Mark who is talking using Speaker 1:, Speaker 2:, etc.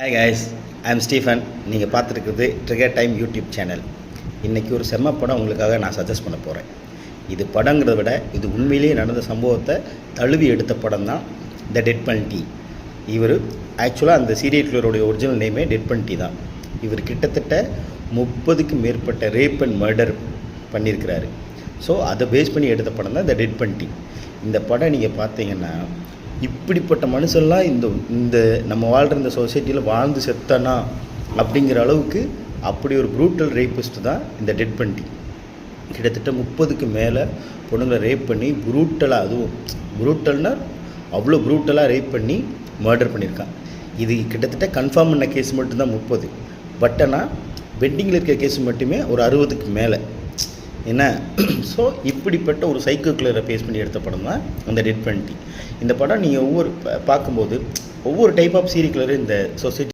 Speaker 1: Hi guys, I'm Stephen. நீங்கள் பார்த்துருக்குறது trigger time YouTube channel. இன்றைக்கி ஒரு செம்ம படம் உங்களுக்காக நான் சஜஸ்ட் பண்ண போகிறேன். இது படங்கிறத விட இது உண்மையிலேயே நடந்த சம்பவத்தை தழுவி எடுத்த படம் தான் த டெட் பன்டி. இவர் ஆக்சுவலாக அந்த சீரியல் கில்லருடைய ஒரிஜினல் நேமே டெட் பன்டி தான். இவர் கிட்டத்தட்ட 30க்கும் மேற்பட்ட ரேப் அண்ட் மர்டர் பண்ணியிருக்கிறாரு. ஸோ அதை பேஸ் பண்ணி எடுத்த படம் தான் த டெட் பன்டி. இந்த படம் நீங்கள் பார்த்தீங்கன்னா இப்படிப்பட்ட மனுஷன்லாம் இந்த நம்ம வாழ்கிற இந்த சொசைட்டியில் வாழ்ந்து செத்தானா அப்படிங்கிற அளவுக்கு அப்படி ஒரு ப்ரூட்டல் ரேப்பிஸ்ட் தான் இந்த டெட் பன்டி. கிட்டத்தட்ட 30க்கு மேலே பொண்ணுங்களை ரேப் பண்ணி ப்ரூட்டலாக, அதுவும் ப்ரூட்டல்னால் அவ்வளோ ப்ரூட்டலாக ரேப் பண்ணி மர்டர் பண்ணியிருக்கான். இது கிட்டத்தட்ட கன்ஃபார்ம் பண்ண கேஸ் மட்டும்தான் 30. பட் ஆனால் பெண்டிங்கில் இருக்கிற கேஸ் மட்டுமே ஒரு 60க்கு மேலே என்ன. ஸோ இப்படிப்பட்ட ஒரு சைக்கோ கில்லரை பேஸ் பண்ணி எடுத்த படம் தான் அந்த டெட் பன்டி. இந்த படம் நீங்கள் பார்க்கும்போது ஒவ்வொரு டைப் ஆஃப் சீரியல் கில்லர் இந்த சொசைட்டி